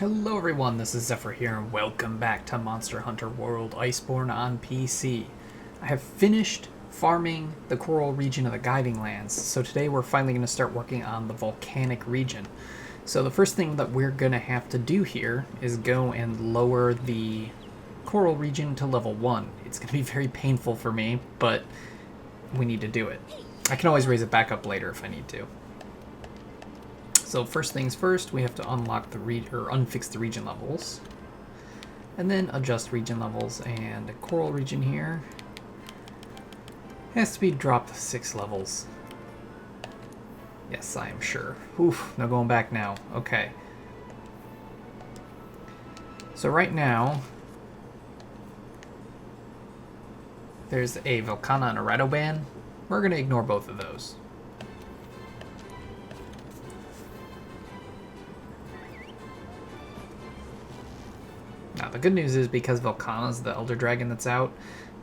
Hello everyone, this is Xephyr here, and welcome back to Monster Hunter World Iceborne on PC. I have finished farming the coral region of the Guiding Lands, so today we're finally going to start working on the Volcanic Region. So the first thing that we're going to have to do here is go and lower the coral region to level 1. It's going to be very painful for me, but we need to do it. I can always raise it back up later if I need to. So first things first, we have to unlock the unfix the region levels, and then adjust region levels. And the coral region here has to be dropped 6 levels. Yes, I am sure. Oof, no going back now. Okay. So right now, there's a Volcana and a Uragaan. We're going to ignore both of those. Now, the good news is because Volcana's the Elder Dragon that's out,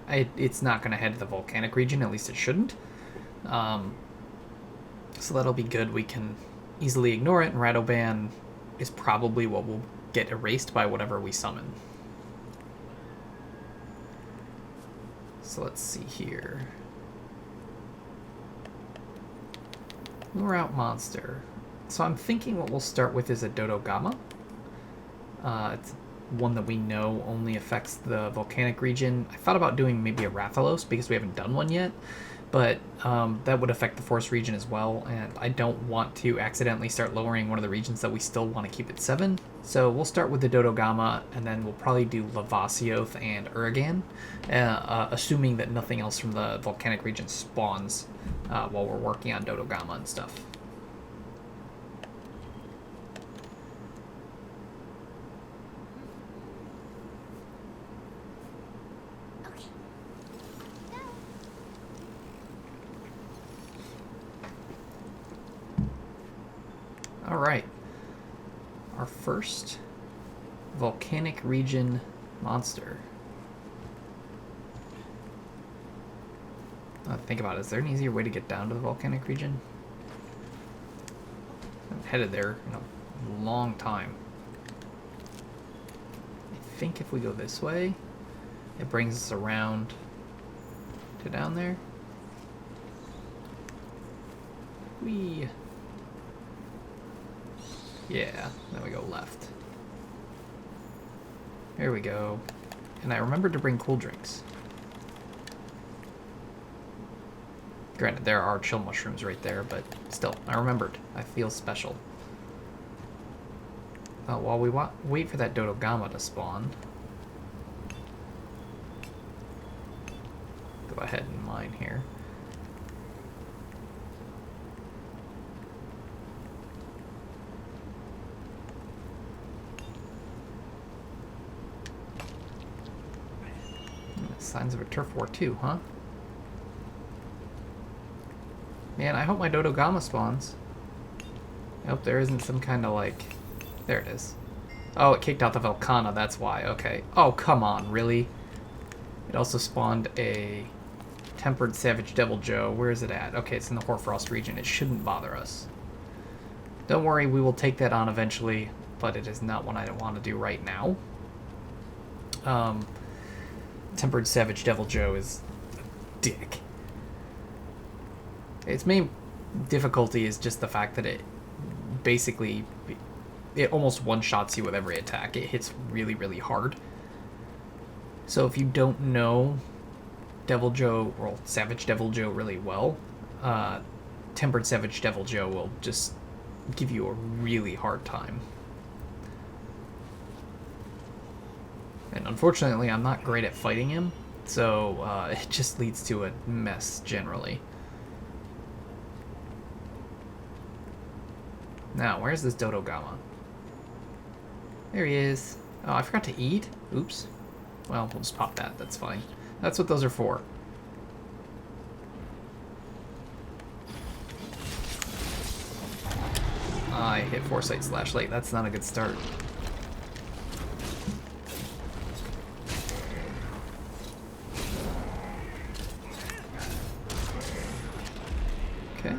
it's not going to head to the Volcanic region, at least it shouldn't. So that'll be good. We can easily ignore it, and Uragaan is probably what will get erased by whatever we summon. So let's see here. Lure out monster. So I'm thinking what we'll start with is a Dodgama. It's one that we know only affects the Volcanic region. I thought about doing maybe a Rathalos because we haven't done one yet, but that would affect the Forest region as well, and I don't want to accidentally start lowering one of the regions that we still want to keep at 7. So we'll start with the Dodgama, and then we'll probably do Lavasioth and Uragaan, assuming that nothing else from the Volcanic region spawns while we're working on Dodgama and stuff. Alright, our first Volcanic region monster. Think about it, is there an easier way to get down to the Volcanic region? I haven't headed there in a long time. I think if we go this way, it brings us around to down there. Yeah, then we go left. Here we go. And I remembered to bring cool drinks. Granted, there are chill mushrooms right there, but still, I remembered. I feel special. While we wait for that Dodgama to spawn, go ahead and mine here. Signs of a turf war too, huh? Man, I hope my Dodgama spawns. I hope there isn't some kind of like... There it is. Oh, it kicked out the Volcana, that's why. Okay. Oh, come on, really? It also spawned a Tempered Savage Devil Joe. Where is it at? Okay, it's in the Hoarfrost region. It shouldn't bother us. Don't worry, we will take that on eventually, but it is not one I want to do right now. Tempered Savage Devil Joe is a dick. Its main difficulty is just the fact that it basically, it almost one-shots you with every attack. It hits really, really hard. So if you don't know Devil Joe, or Savage Devil Joe really well, Tempered Savage Devil Joe will just give you a really hard time. And unfortunately, I'm not great at fighting him, so it just leads to a mess, generally. Now, where's this Dodgama? There he is. Oh, I forgot to eat? Oops. Well, we'll just pop that, that's fine. That's what those are for. I hit Foresight / Late, that's not a good start. Okay.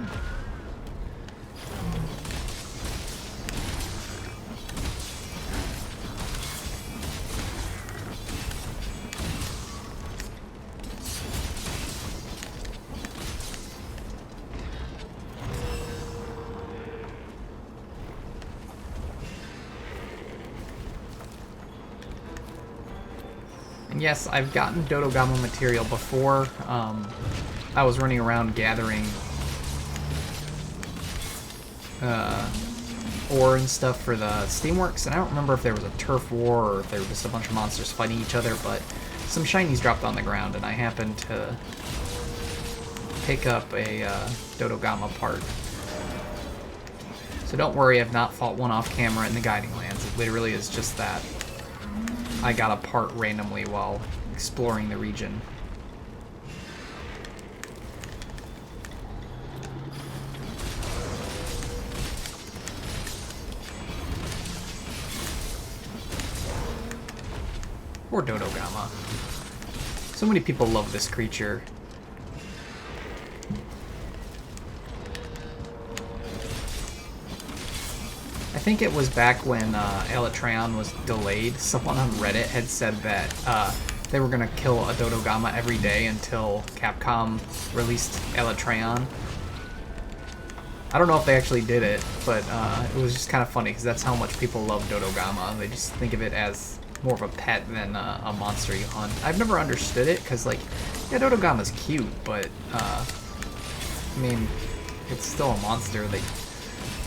yes, I've gotten Dodgama material before. I was running around gathering ore and stuff for the Steamworks, and I don't remember if there was a turf war or if there were just a bunch of monsters fighting each other, but some shinies dropped on the ground, and I happened to pick up a Dodgama part. So don't worry, I've not fought one off camera in the Guiding Lands. It literally is just that I got a part randomly while exploring the region. Or Dodgama. So many people love this creature. I think it was back when Elytron was delayed. Someone on Reddit had said that they were going to kill a Dodgama every day until Capcom released Elytron. I don't know if they actually did it, but it was just kind of funny because that's how much people love Dodgama. They just think of it as more of a pet than a monster you hunt. I've never understood it because, like, yeah, Dodogama's cute, but I mean, it's still a monster that,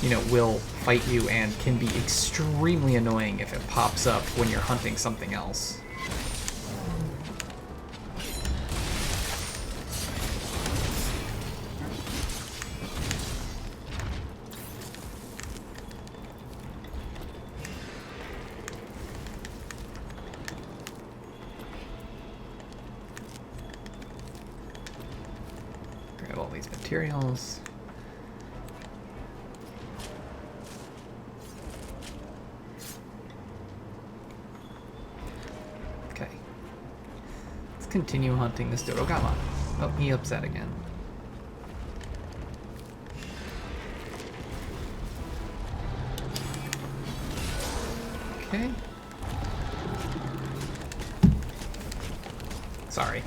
you know, will fight you and can be extremely annoying if it pops up when you're hunting something else. Grab all these materials. Continue hunting this Dodgama. Oh, he upset again. Okay. Sorry.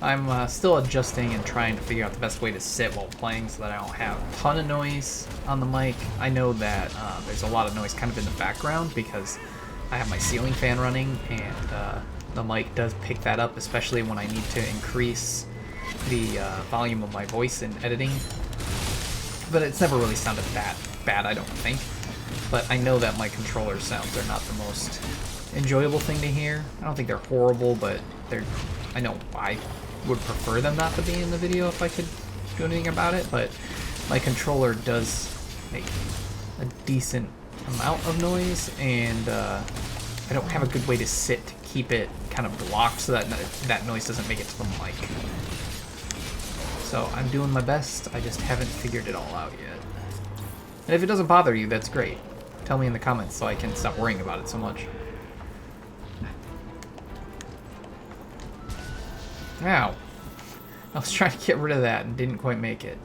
I'm still adjusting and trying to figure out the best way to sit while playing so that I don't have a ton of noise on the mic. I know that there's a lot of noise kind of in the background because I have my ceiling fan running, and the mic does pick that up, especially when I need to increase the volume of my voice in editing. But it's never really sounded that bad, I don't think. But I know that my controller sounds are not the most enjoyable thing to hear. I don't think they're horrible, but I know I would prefer them not to be in the video if I could do anything about it, but my controller does make a decent amount of noise, and I don't have a good way to sit to keep it kind of blocked so that that noise doesn't make it to the mic. So I'm doing my best, I just haven't figured it all out yet. And if it doesn't bother you, that's great. Tell me in the comments so I can stop worrying about it so much. Ow. I was trying to get rid of that and didn't quite make it.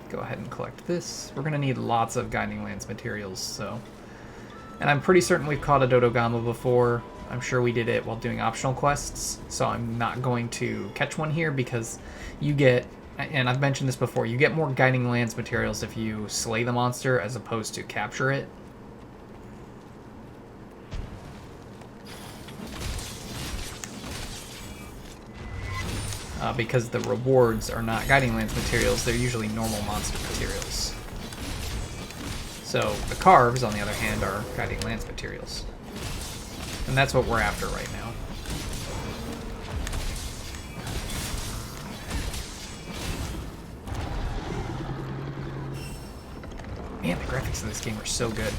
Go ahead and collect this. We're going to need lots of Guiding Lands materials, so... And I'm pretty certain we've caught a Dodgama before. I'm sure we did it while doing optional quests, so I'm not going to catch one here because you get, and I've mentioned this before, you get more Guiding Lands materials if you slay the monster as opposed to capture it. Because the rewards are not Guiding Lands materials, they're usually normal monster materials. So the carves, on the other hand, are Guiding Lands materials. And that's what we're after right now. Man, the graphics in this game are so good.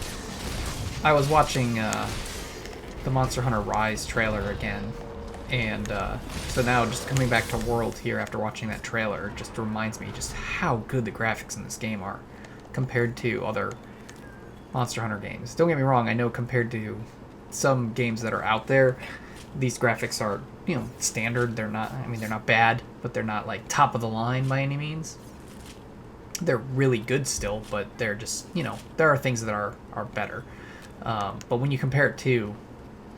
I was watching the Monster Hunter Rise trailer again, and so now just coming back to World here after watching that trailer just reminds me just how good the graphics in this game are compared to other Monster Hunter games. Don't get me wrong, I know compared to some games that are out there, these graphics are, you know, standard. They're not, I mean, they're not bad, but they're not like top of the line by any means. They're really good still, but they're just, you know, there are things that are better. But when you compare it to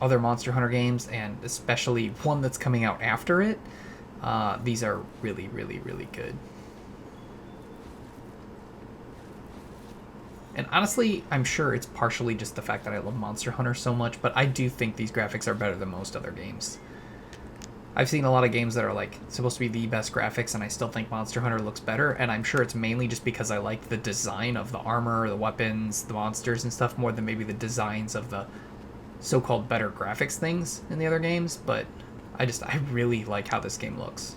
other Monster Hunter games, and especially one that's coming out after it, these are really, really, really good. And honestly, I'm sure it's partially just the fact that I love Monster Hunter so much, but I do think these graphics are better than most other games. I've seen a lot of games that are like supposed to be the best graphics, and I still think Monster Hunter looks better, and I'm sure it's mainly just because I like the design of the armor, the weapons, the monsters and stuff more than maybe the designs of the so-called better graphics things in the other games, but I really like how this game looks.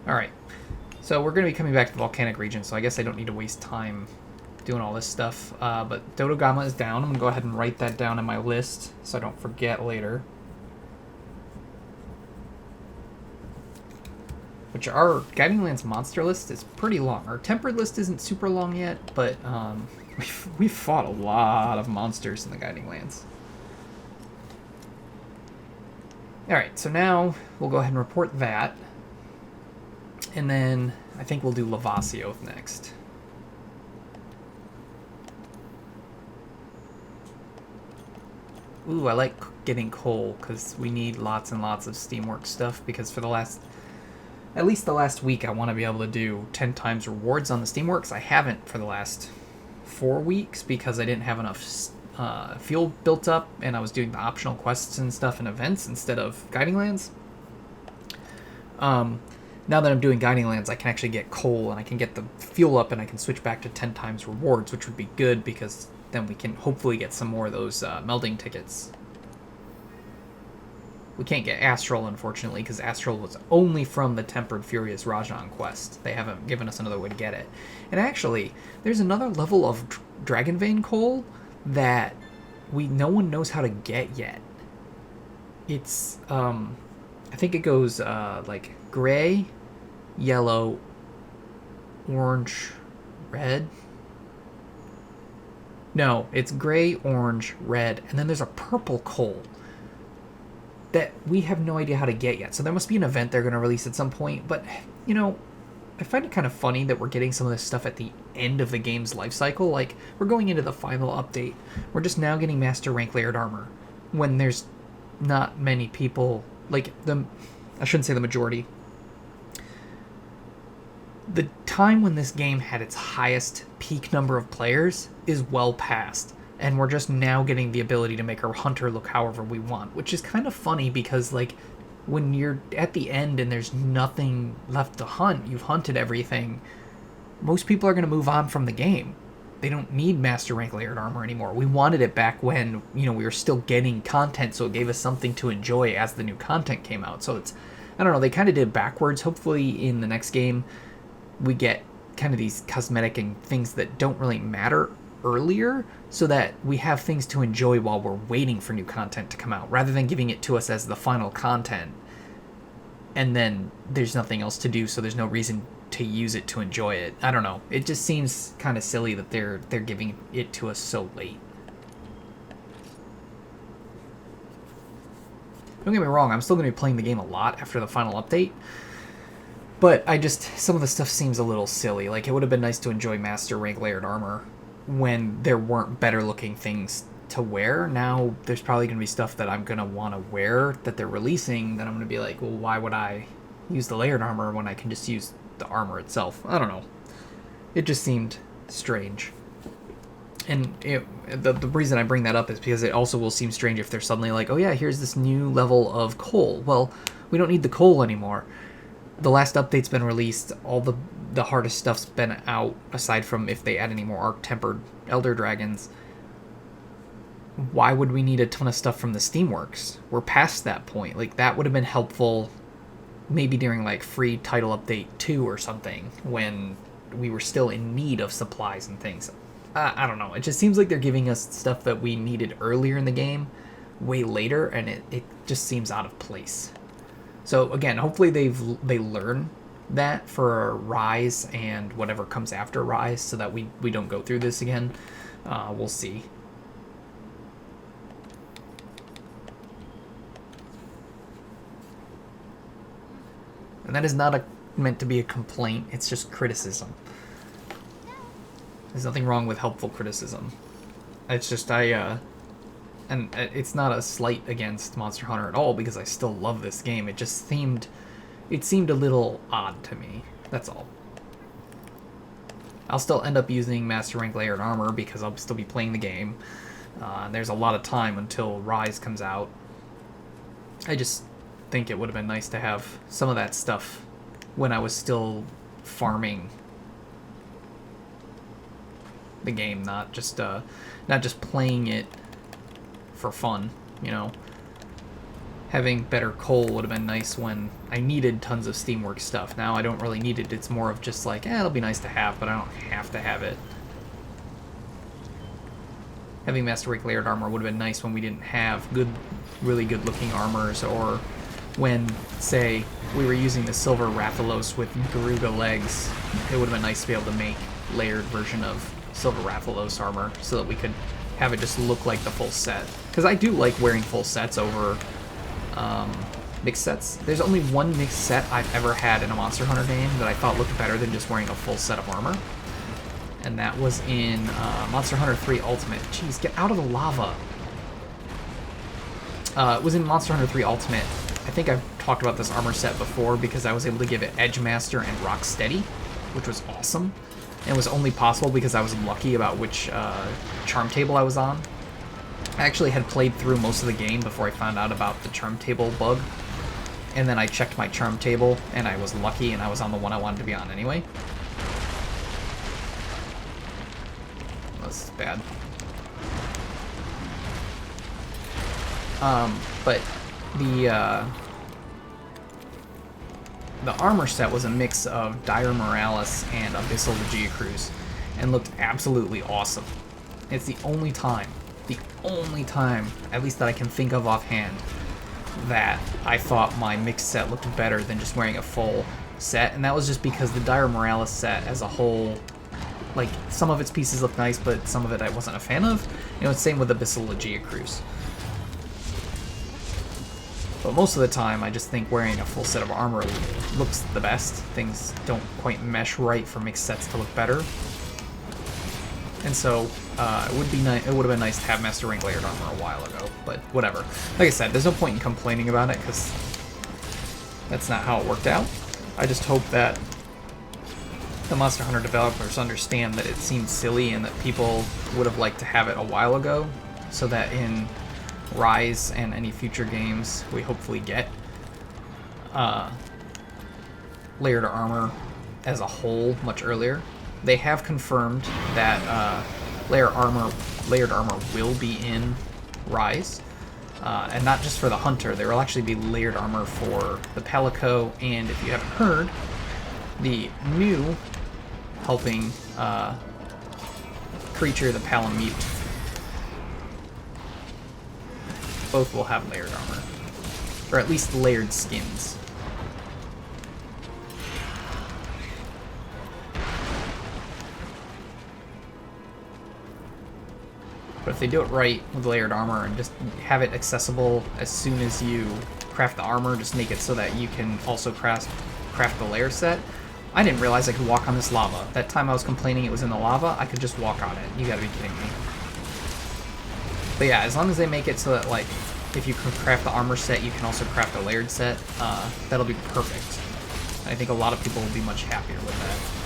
Alright, so we're going to be coming back to the Volcanic Region, so I guess I don't need to waste time doing all this stuff. But Dodgama is down. I'm going to go ahead and write that down in my list so I don't forget later. Which our Guiding Lands monster list is pretty long. Our Tempered list isn't super long yet, but we've fought a lot of monsters in the Guiding Lands. Alright, so now we'll go ahead and report that. And then I think we'll do Lavasioth next. Ooh, I like getting coal because we need lots and lots of Steamworks stuff, because for at least the last week I want to be able to do 10 times rewards on the Steamworks. I haven't for the last 4 weeks because I didn't have enough fuel built up, and I was doing the optional quests and stuff and events instead of Guiding Lands. Now that I'm doing Guiding Lands, I can actually get coal, and I can get the fuel up, and I can switch back to 10 times rewards, which would be good, because then we can hopefully get some more of those melding tickets. We can't get Astral, unfortunately, because Astral was only from the Tempered Furious Rajan quest. They haven't given us another way to get it. And actually, there's another level of Dragon Vein coal that no one knows how to get yet. It's, I think it goes, like, gray, yellow, orange, red. No, it's gray, orange, red, and then there's a purple coal that we have no idea how to get yet. So there must be an event they're going to release at some point. But, you know, I find it kind of funny that we're getting some of this stuff at the end of the game's life cycle. Like, we're going into the final update. We're just now getting Master Rank Layered Armor when there's not many people, like, I shouldn't say the majority. The time when this game had its highest peak number of players is well past, and we're just now getting the ability to make our hunter look however we want, which is kind of funny because, like, when you're at the end and there's nothing left to hunt, you've hunted everything, most people are going to move on from the game. They don't need Master Rank Layered Armor anymore. We wanted it back when, you know, we were still getting content, so it gave us something to enjoy as the new content came out. So it's, I don't know, they kind of did it backwards. Hopefully in the next game we get kind of these cosmetic and things that don't really matter earlier, so that we have things to enjoy while we're waiting for new content to come out, rather than giving it to us as the final content and then there's nothing else to do, so there's no reason to use it to enjoy it. I don't know. It just seems kind of silly that they're giving it to us so late. Don't get me wrong, I'm still going to be playing the game a lot after the final update, but some of the stuff seems a little silly. Like, it would have been nice to enjoy Master Rank Layered Armor when there weren't better looking things to wear. Now there's probably going to be stuff that I'm going to want to wear that they're releasing that I'm going to be like, well, why would I use the layered armor when I can just use the armor itself? I don't know. It just seemed strange. And the reason I bring that up is because it also will seem strange if they're suddenly like, oh yeah, here's this new level of coal. Well, we don't need the coal anymore. The last update's been released. All the hardest stuff's been out, aside from if they add any more Arc-Tempered Elder Dragons. Why would we need a ton of stuff from the Steamworks? We're past that point. Like, that would have been helpful maybe during, like, free title update 2 or something, when we were still in need of supplies and things. I don't know. It just seems like they're giving us stuff that we needed earlier in the game, way later, and it just seems out of place. So again, hopefully they learn that for Rise and whatever comes after Rise, so that we don't go through this again. We'll see. And that is not meant to be a complaint. It's just criticism. There's nothing wrong with helpful criticism. It's just and it's not a slight against Monster Hunter at all, because I still love this game. It just seemed it seemed a little odd to me. That's all. I'll still end up using Master Rank Layered Armor because I'll still be playing the game. There's a lot of time until Rise comes out. I just think it would have been nice to have some of that stuff when I was still farming the game, not just playing it for fun, you know. Having better coal would have been nice when I needed tons of Steamworks stuff. Now I don't really need it. It's more of just like, it'll be nice to have, but I don't have to have it. Having Master Rank Layered Armor would have been nice when we didn't have really good looking armors, or when, say, we were using the Silver Rathalos with Garuga legs. It would have been nice to be able to make layered version of Silver Rathalos armor so that we could have it just look like the full set. Because I do like wearing full sets over mixed sets. There's only one mixed set I've ever had in a Monster Hunter game that I thought looked better than just wearing a full set of armor. And that was in Monster Hunter 3 Ultimate. Jeez, get out of the lava. It was in Monster Hunter 3 Ultimate. I think I've talked about this armor set before because I was able to give it Edgemaster and Rock Steady, which was awesome. And it was only possible because I was lucky about which charm table I was on. I actually had played through most of the game before I found out about the charm table bug. And then I checked my charm table, and I was lucky, and I was on the one I wanted to be on anyway. That's bad. But the armor set was a mix of Dire Moralis and Abyssal Legiacruz, and looked absolutely awesome. It's the only time, at least that I can think of offhand, that I thought my mixed set looked better than just wearing a full set, and that was just because the Dire Moralis set as a whole, like, some of its pieces look nice, but some of it I wasn't a fan of. You know, it's same with Abyssal Legiacruz. But most of the time, I just think wearing a full set of armor looks the best. Things don't quite mesh right for mixed sets to look better. And so, it would have been nice to have Master Rank Layered Armor a while ago, but whatever. Like I said, there's no point in complaining about it, because that's not how it worked out. I just hope that the Monster Hunter developers understand that it seems silly and that people would have liked to have it a while ago, so that in Rise and any future games we hopefully get, layered armor as a whole much earlier. They have confirmed that layered armor will be in Rise, and not just for the Hunter. There will actually be layered armor for the Palico, and if you haven't heard, the new helping creature, the Palamute. Both will have layered armor, or at least layered skins. But if they do it right with layered armor and just have it accessible as soon as you craft the armor, just make it so that you can also craft the layer set. I didn't realize I could walk on this lava. That time I was complaining it was in the lava, I could just walk on it. You gotta be kidding me. But yeah, as long as they make it so that, like, if you can craft the armor set, you can also craft a layered set, that'll be perfect. I think a lot of people will be much happier with that.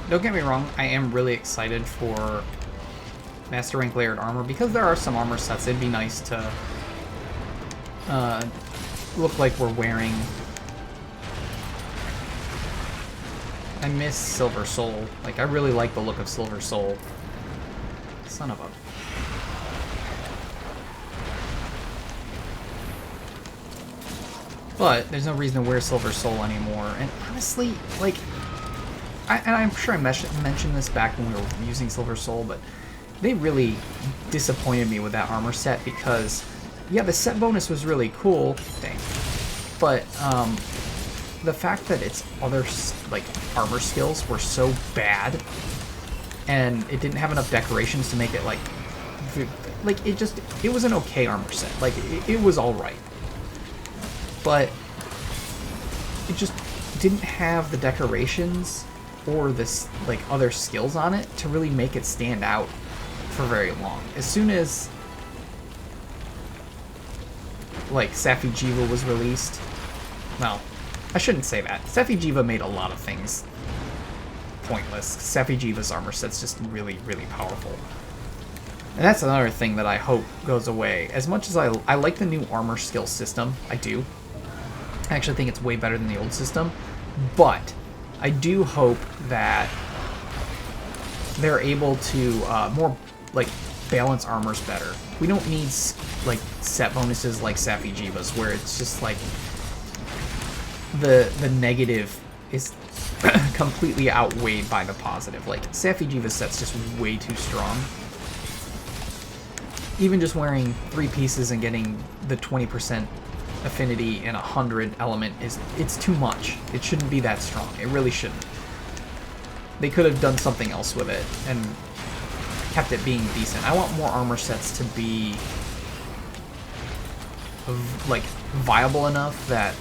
Don't get me wrong, I am really excited for Master Rank Layered Armor, because there are some armor sets it'd be nice to look like we're wearing. I miss Silver Soul. Like, I really like the look of Silver Soul. Son of a... But there's no reason to wear Silver Soul anymore, and honestly, like, and I'm sure I mentioned this back when we were using Silver Soul, but they really disappointed me with that armor set because, yeah, the set bonus was really cool, dang, but the fact that its other like armor skills were so bad, and it didn't have enough decorations to make it like it was an okay armor set. Like it was all right, but it just didn't have the decorations or this like other skills on it to really make it stand out for very long. As soon as like Safi'jiiva was released, well, I shouldn't say that. Safi'jiiva made a lot of things pointless. Safi'jiiva's armor set's just really, really powerful. And that's another thing that I hope goes away. As much as I like the new armor skill system, I do. I actually think it's way better than the old system. But I do hope that they're able to more like balance armors better. We don't need like set bonuses like Safi'jiiva's where it's just like the negative is completely outweighed by the positive. Like Safi'jiiva's set's just way too strong. Even just wearing 3 pieces and getting the 20% affinity and 100 element it's too much. It shouldn't be that strong. It really shouldn't. They could have done something else with it and kept it being decent. I want more armor sets to be like viable enough that,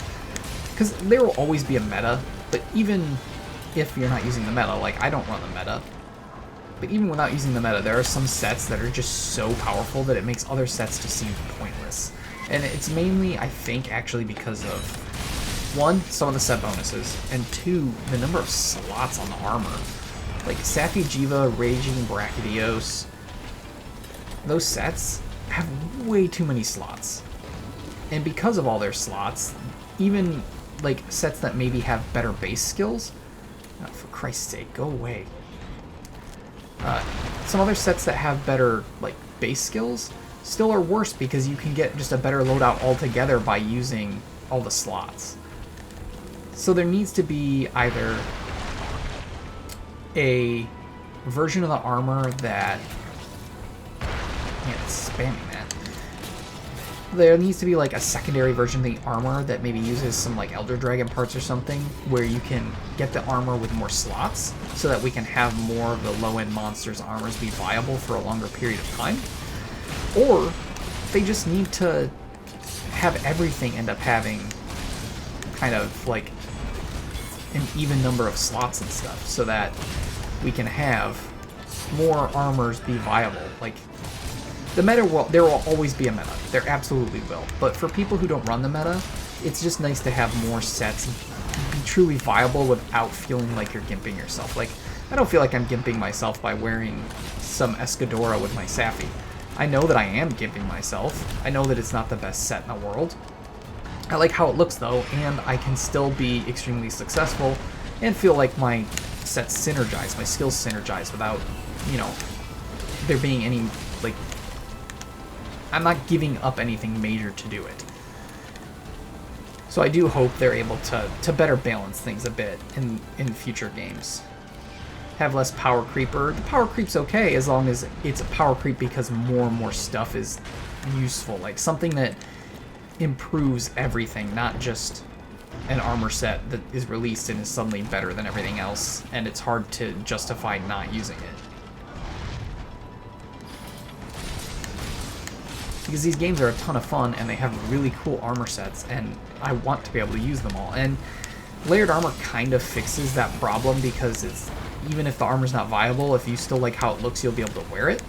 because there will always be a meta, but even if you're not using the meta, like I don't run the meta, but even without using the meta, there are some sets that are just so powerful that it makes other sets just seem pointless. And it's mainly, I think, actually because of, 1, some of the set bonuses, and 2, the number of slots on the armor. Like Safi'jiiva, Raging Brachydios, those sets have way too many slots. And because of all their slots, even like sets that maybe have better base skills, oh, for Christ's sake, go away. Some other sets that have better like base skills still are worse because you can get just a better loadout altogether by using all the slots. So there needs to be either a version of the armor that... Yeah, it's spamming that. There needs to be like a secondary version of the armor that maybe uses some like Elder Dragon parts or something, where you can get the armor with more slots so that we can have more of the low-end monsters' armors be viable for a longer period of time. Or they just need to have everything end up having kind of like an even number of slots and stuff so that we can have more armors be viable. Like, the meta will, there will always be a meta. There absolutely will. But for people who don't run the meta, it's just nice to have more sets be truly viable without feeling like you're gimping yourself. Like, I don't feel like I'm gimping myself by wearing some Escadora with my Safi. I know that I am gimping myself. I know that it's not the best set in the world. I like how it looks though, and I can still be extremely successful and feel like my sets synergize, my skills synergize without, you know, there being any, like, I'm not giving up anything major to do it. So I do hope they're able to better balance things a bit in future games. Have less power creeper. The power creep's okay as long as it's a power creep because more and more stuff is useful. Like something that improves everything, not just an armor set that is released and is suddenly better than everything else, and it's hard to justify not using it. Because these games are a ton of fun and they have really cool armor sets, and I want to be able to use them all. And layered armor kind of fixes that problem because it's, even if the armor's not viable, if you still like how it looks, you'll be able to wear it.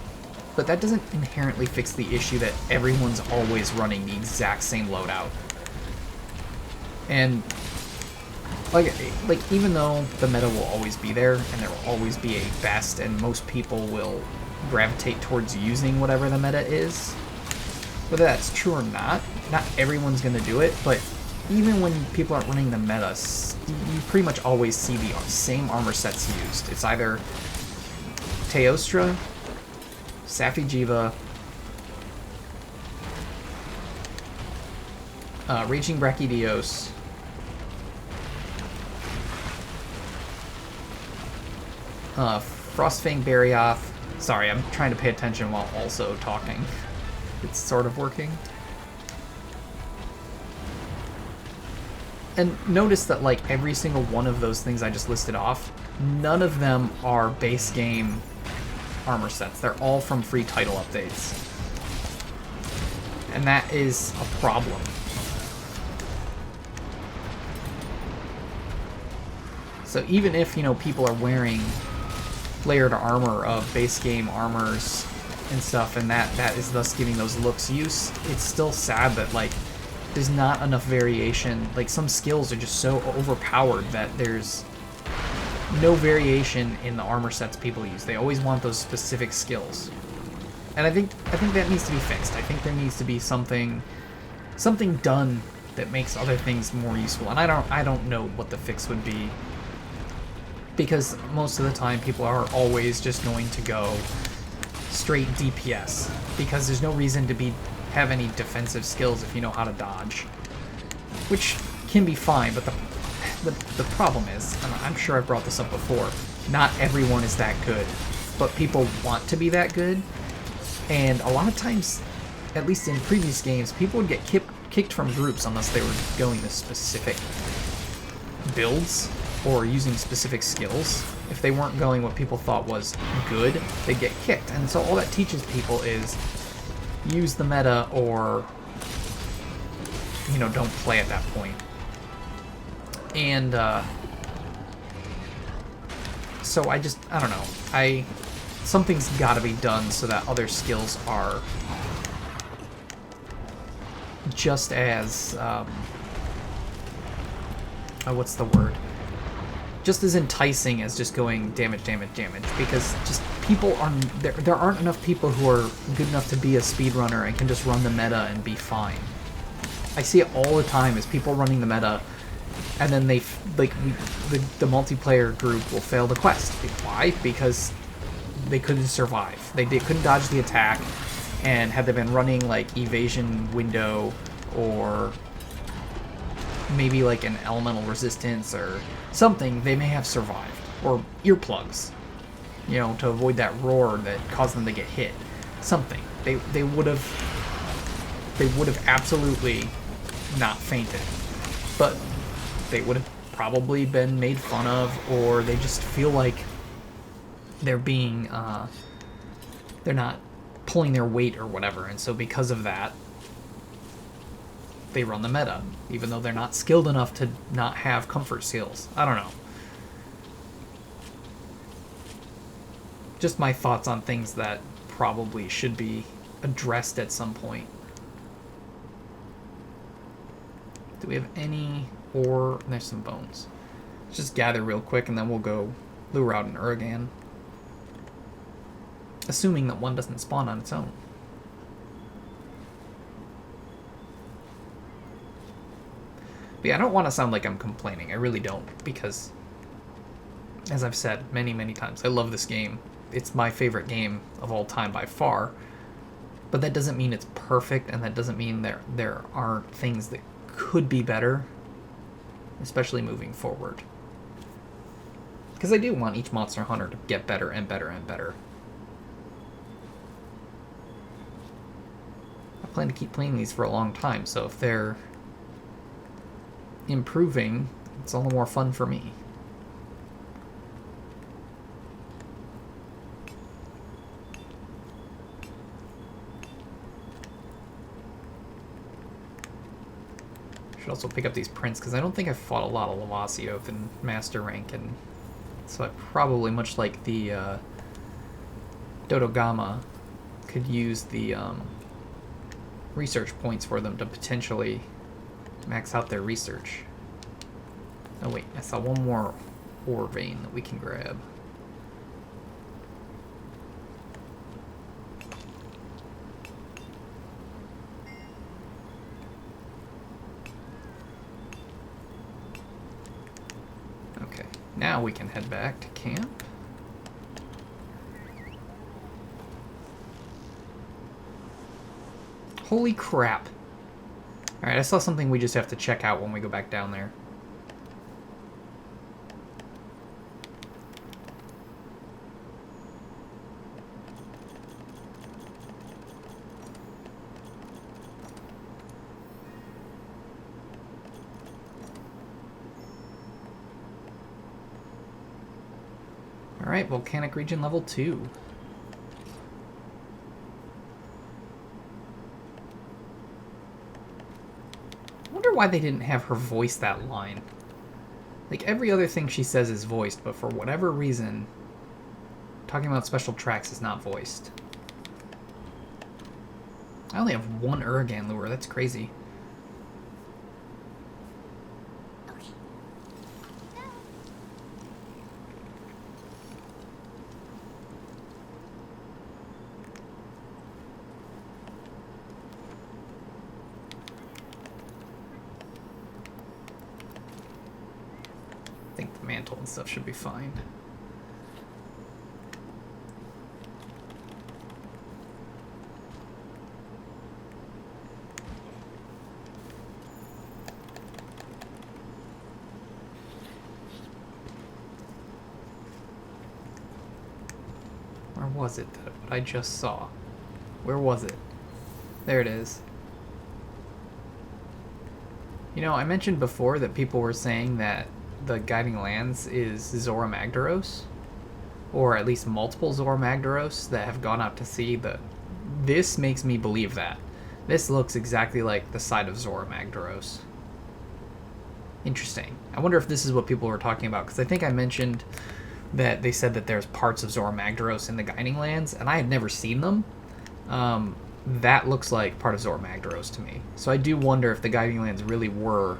But that doesn't inherently fix the issue that everyone's always running the exact same loadout. And like even though the meta will always be there and there will always be a best, and most people will gravitate towards using whatever the meta is, whether that's true or not everyone's going to do it. But even when people aren't running the meta, you pretty much always see the same armor sets used. It's either Teostra, Safi'jiiva, Raging Brachydios, Frostfang Barioth. Sorry, I'm trying to pay attention while also talking. It's sort of working. And notice that, like, every single one of those things I just listed off, none of them are base game armor sets. They're all from free title updates. And that is a problem. So even if, you know, people are wearing layered armor of base game armors and stuff, and that is thus giving those looks use, it's still sad that, like, there's not enough variation. Like, some skills are just so overpowered that there's no variation in the armor sets people use. They always want those specific skills. And I think that needs to be fixed. I think there needs to be something done that makes other things more useful. And I don't know what the fix would be, because most of the time people are always just going to go straight DPS, because there's no reason to have any defensive skills if you know how to dodge, which can be fine. But the problem is, and I'm sure I've brought this up before, not everyone is that good, but people want to be that good. And a lot of times, at least in previous games, people would get kicked from groups unless they were going to specific builds or using specific skills. If they weren't going what people thought was good, they'd get kicked. And so all that teaches people is use the meta, or, you know, don't play at that point. And so I don't know. Something's got to be done so that other skills are just as what's the word? Just as enticing as just going damage, because just people there aren't enough people who are good enough to be a speedrunner and can just run the meta and be fine. I see it all the time, is people running the meta, and then the multiplayer group will fail the quest. Why? Because they couldn't survive. They couldn't dodge the attack, and had they been running like evasion window, or maybe like an elemental resistance or something, they may have survived. Or earplugs, you know, to avoid that roar that caused them to get hit. Something. They would have absolutely not fainted. But they would have probably been made fun of, or they just feel like they're being they're not pulling their weight or whatever, and so because of that they run the meta, even though they're not skilled enough to not have comfort skills. I don't know. Just my thoughts on things that probably should be addressed at some point. Do we have any ore? There's some bones. Let's just gather real quick, and then we'll go lure out an Uragaan. Assuming that one doesn't spawn on its own. But yeah, I don't want to sound like I'm complaining. I really don't, because, as I've said many, many times, I love this game. It's my favorite game of all time by far. But that doesn't mean it's perfect, and that doesn't mean there aren't things that could be better, especially moving forward. Because I do want each Monster Hunter to get better and better and better. I plan to keep playing these for a long time, so if they're improving, it's all the more fun for me. Should also pick up these prints, because I don't think I've fought a lot of Lavasioth in Master Rank, and so I probably, much like the Dodgama, could use the research points for them to potentially max out their research. Oh wait, I saw one more ore vein that we can grab. Okay, now we can head back to camp. Holy crap. Alright, I saw something we just have to check out when we go back down there. Alright, Volcanic Region level 2. I wonder why they didn't have her voice that line. Like, every other thing she says is voiced, but for whatever reason, talking about special tracks is not voiced. I only have one Uragaan lure, that's crazy. I think the mantle and stuff should be fine. Where was it that I just saw? Where was it? There it is. You know, I mentioned before that people were saying that the Guiding Lands is Zora Magdaros, or at least multiple Zora Magdaros that have gone out to sea, but this makes me believe that. This looks exactly like the side of Zora Magdaros. Interesting. I wonder if this is what people were talking about, because I think I mentioned that they said that there's parts of Zora Magdaros in the Guiding Lands, and I had never seen them. That looks like part of Zora Magdaros to me. So I do wonder if the Guiding Lands really were...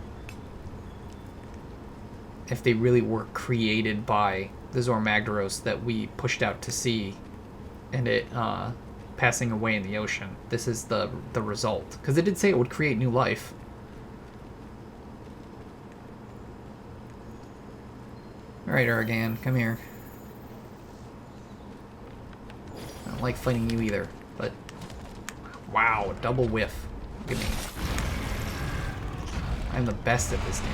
if they really were created by the Zora Magdaros that we pushed out to sea and it passing away in the ocean. This is the result. Because it did say it would create new life. Alright, Uragaan, come here. I don't like fighting you either, but... Wow, a double whiff. Look at me. I'm the best at this game.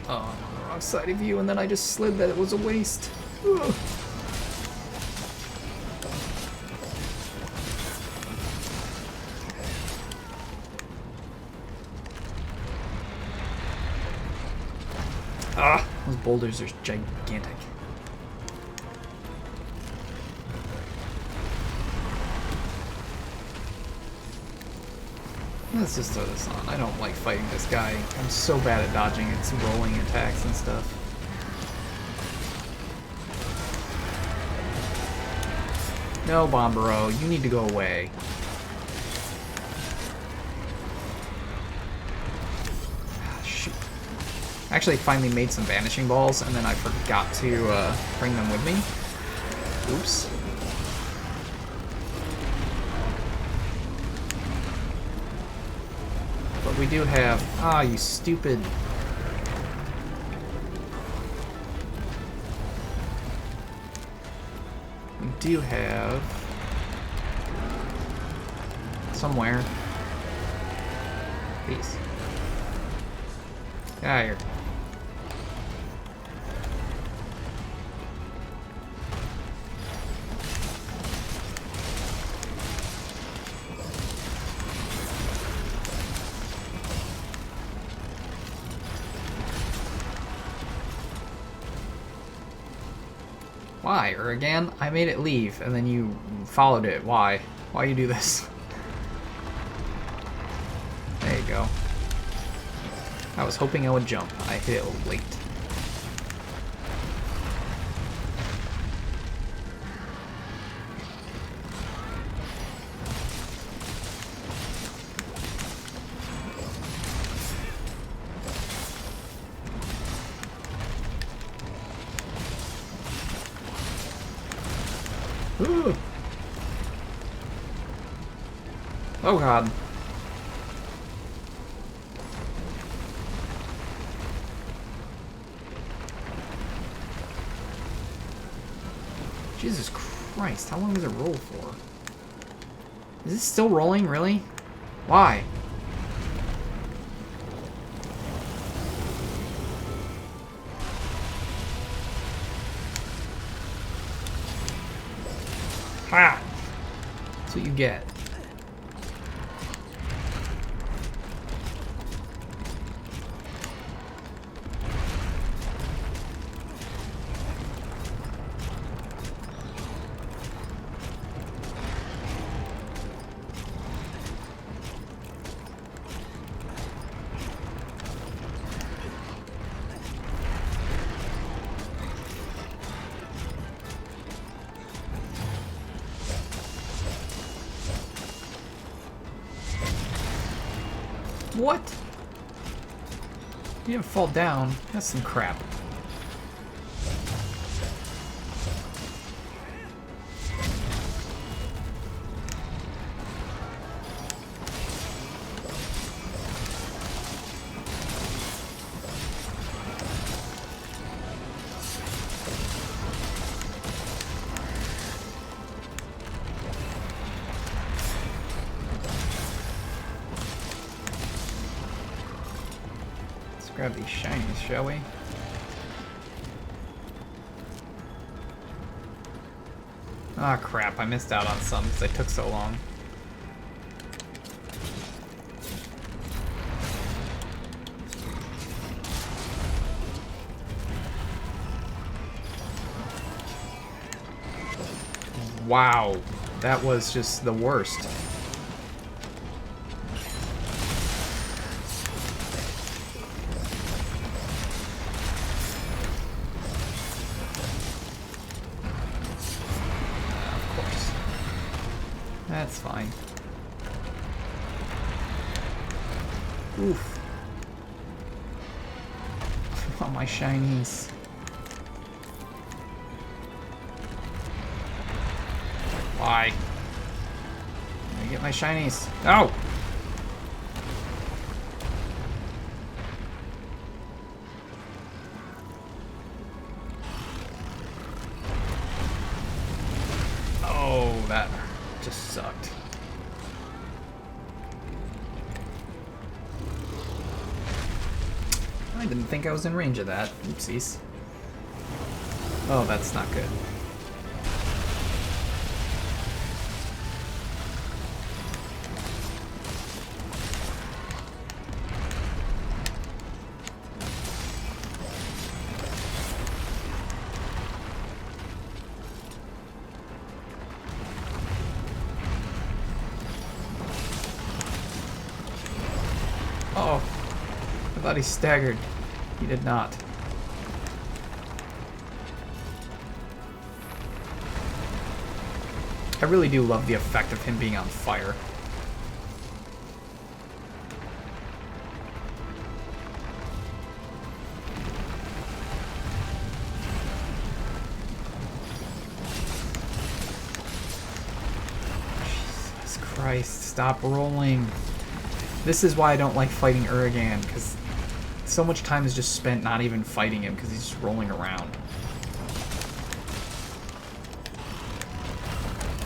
Oh, I'm on the wrong side of you, and then I just slid that it was a waste. Ugh. Ah, those boulders are gigantic. Let's just throw this on. I don't like fighting this guy. I'm so bad at dodging its rolling attacks and stuff. No, Bombero, you need to go away. Shoot. I actually finally made some vanishing balls, and then I forgot to bring them with me. Oops. But we do have... Ah, you stupid... We do have... somewhere... Please. Get out of here. Why, Uragaan? I made it leave, and then you followed it. Why? Why you do this? There you go. I was hoping I would jump. I hit it late. Ooh. Oh god. Jesus Christ, how long does it roll for? Is this still rolling, really? Why? Ha! That's what you get. What? You didn't fall down. That's some crap. Grab these shinies, shall we? Ah, crap, I missed out on some because they took so long. Wow, that was just the worst. That's fine. Oof. I want my shinies. Why? Let me get my shinies. Oh! Oh, that just sucked. I didn't think I was in range of that. Oopsies. Oh, that's not good. Oh, I thought he staggered. He did not. I really do love the effect of him being on fire. Jesus Christ, stop rolling. This is why I don't like fighting Uragaan, because so much time is just spent not even fighting him because he's just rolling around.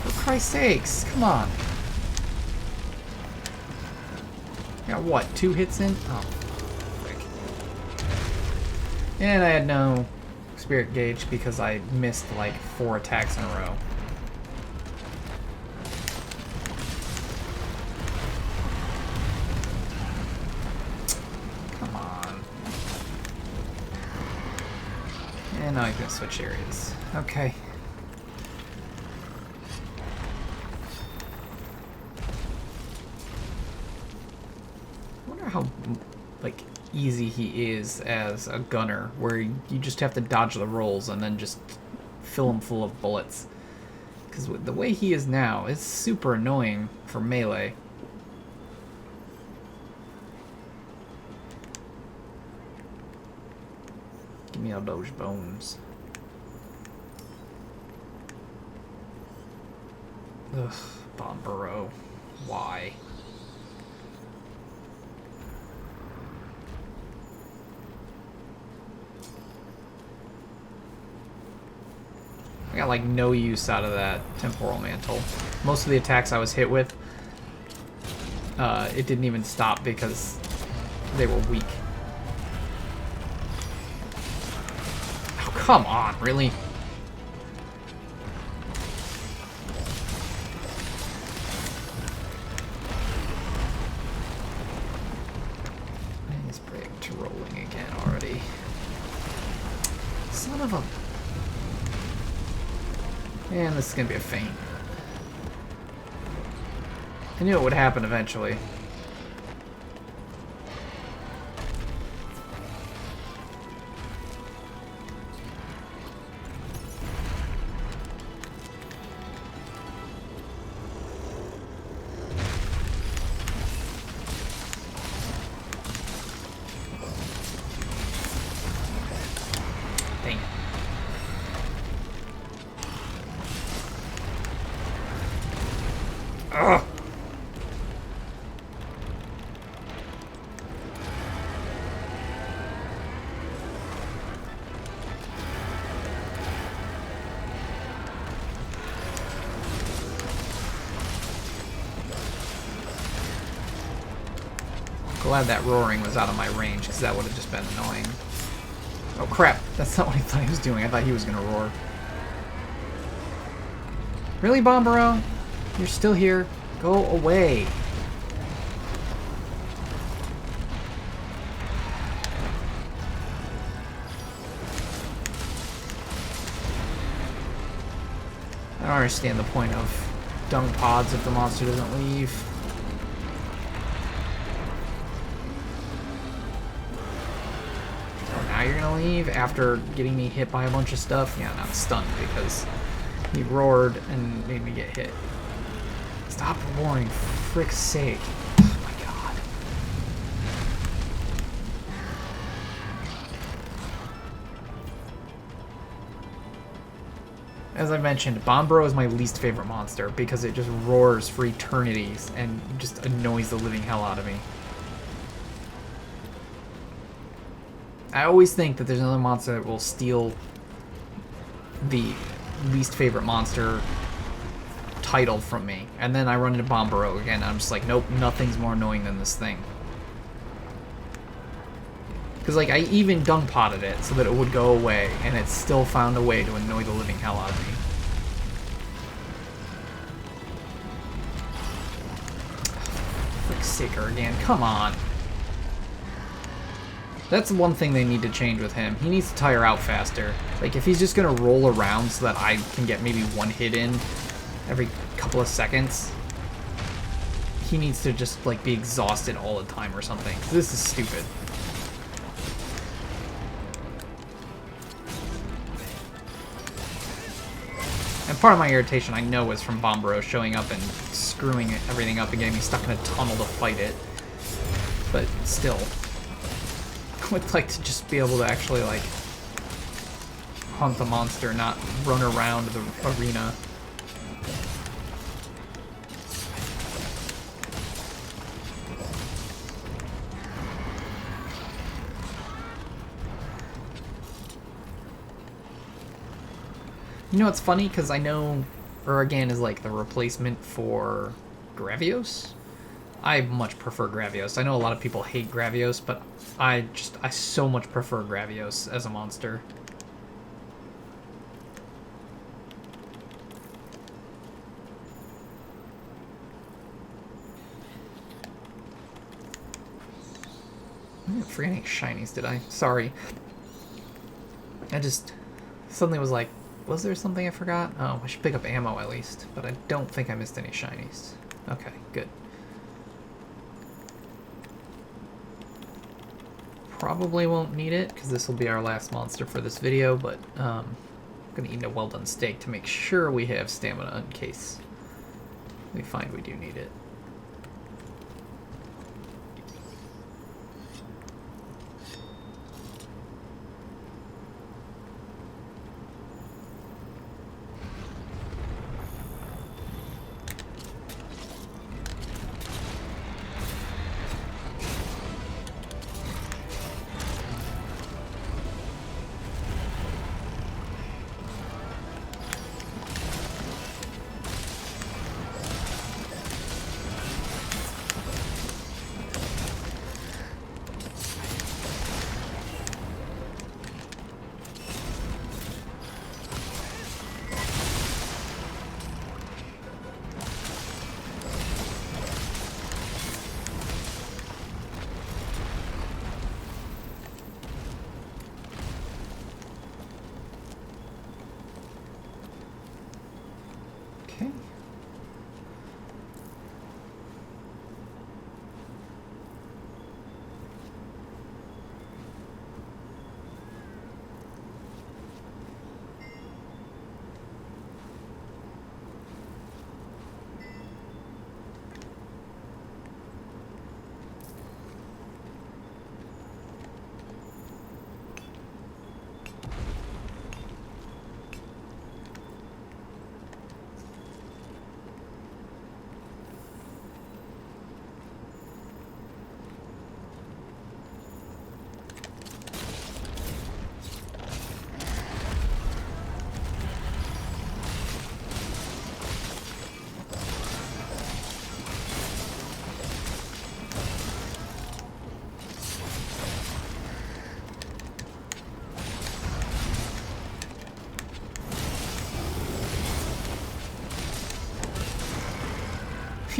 For Christ's sakes, come on. Got what, 2 hits in? Oh, frick. And I had no spirit gauge because I missed like 4 attacks in a row. And now I can switch areas. Okay. I wonder how, like, easy he is as a gunner, where you just have to dodge the rolls and then just fill him full of bullets. Because the way he is now, it's super annoying for melee. Give me all those bones. Ugh, Bomburo. Why? I got like no use out of that temporal mantle. Most of the attacks I was hit with, it didn't even stop because they were weak. Come on, really? He's back to rolling again already. Son of a... Man, this is gonna be a feint. I knew it would happen eventually. glad that roaring was out of my range, because that would have just been annoying. Oh crap, that's not what I thought he was doing. I thought he was going to roar. Really, Bombero? You're still here? Go away. I don't understand the point of dung pods if the monster doesn't leave. Oh, now you're gonna leave after getting me hit by a bunch of stuff? Yeah, not stunned because he roared and made me get hit. Stop roaring, for frick's sake. Oh my god. As I mentioned, Bombero is my least favorite monster because it just roars for eternities and just annoys the living hell out of me. I always think that there's another monster that will steal the least favorite monster title from me, and then I run into Bombero again, and I'm just like, nope, nothing's more annoying than this thing. Because, like, I even dung potted it so that it would go away, and it still found a way to annoy the living hell out of me. Frick's sake, Uragaan, come on. That's one thing they need to change with him. He needs to tire out faster. Like, if he's just gonna roll around so that I can get maybe one hit in every couple of seconds, he needs to just, like, be exhausted all the time or something. This is stupid. And part of my irritation, I know, is from Bombero showing up and screwing everything up and getting me stuck in a tunnel to fight it. But still, I would like to just be able to actually, like, hunt the monster, not run around the arena. You know, it's funny, because I know Uragaan is like the replacement for Gravios. I much prefer Gravios. I know a lot of people hate Gravios, but I so much prefer Gravios as a monster. I didn't forget any shinies, did I? Sorry. I just suddenly was like, was there something I forgot? Oh, I should pick up ammo at least, but I don't think I missed any shinies. Okay, good. Probably won't need it, because this will be our last monster for this video, but I'm going to eat a well-done steak to make sure we have stamina in case we find we do need it.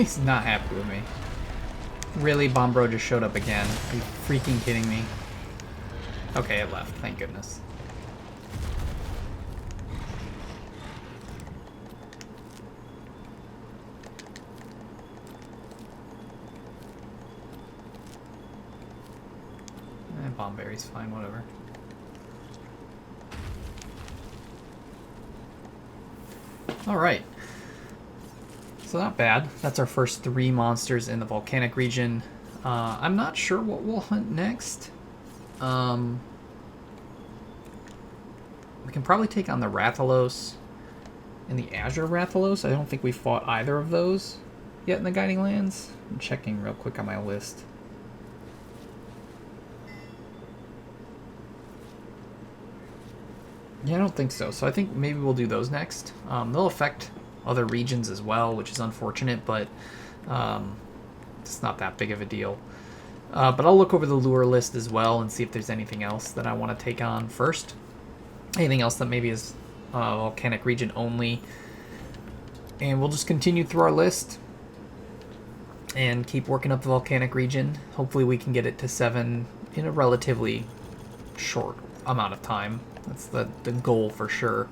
He's not happy with me. Really, Bombro just showed up again. Are you freaking kidding me? Okay, it left. Thank goodness. Bombberry's fine, whatever. Alright. So not bad. That's our first 3 monsters in the Volcanic Region. I'm not sure what we'll hunt next. We can probably take on the Rathalos and the Azure Rathalos. I don't think we fought either of those yet in the Guiding Lands. I'm checking real quick on my list. Yeah, I don't think so. So I think maybe we'll do those next. They'll affect other regions as well, which is unfortunate, but it's not that big of a deal. But I'll look over the lure list as well and see if there's anything else that I want to take on first. Anything else that maybe is Volcanic Region only. And we'll just continue through our list and keep working up the Volcanic Region. Hopefully we can get it to 7 in a relatively short amount of time. That's the goal for sure.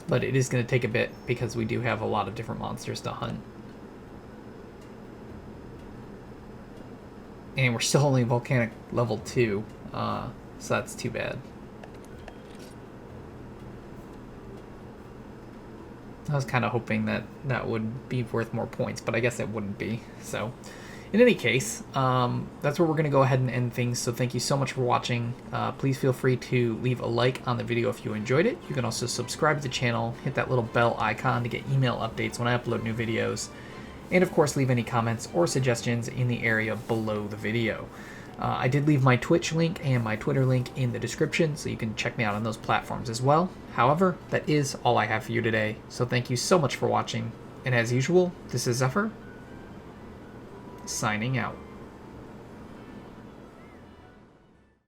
But it is going to take a bit because we do have a lot of different monsters to hunt. And we're still only Volcanic level 2, so that's too bad. I was kind of hoping that that would be worth more points, but I guess it wouldn't be. So, in any case, that's where we're going to go ahead and end things. So thank you so much for watching. Please feel free to leave a like on the video if you enjoyed it. You can also subscribe to the channel, hit that little bell icon to get email updates when I upload new videos. And of course, leave any comments or suggestions in the area below the video. I did leave my Twitch link and my Twitter link in the description, so you can check me out on those platforms as well. However, that is all I have for you today. So thank you so much for watching. And as usual, this is Xephyr, signing out.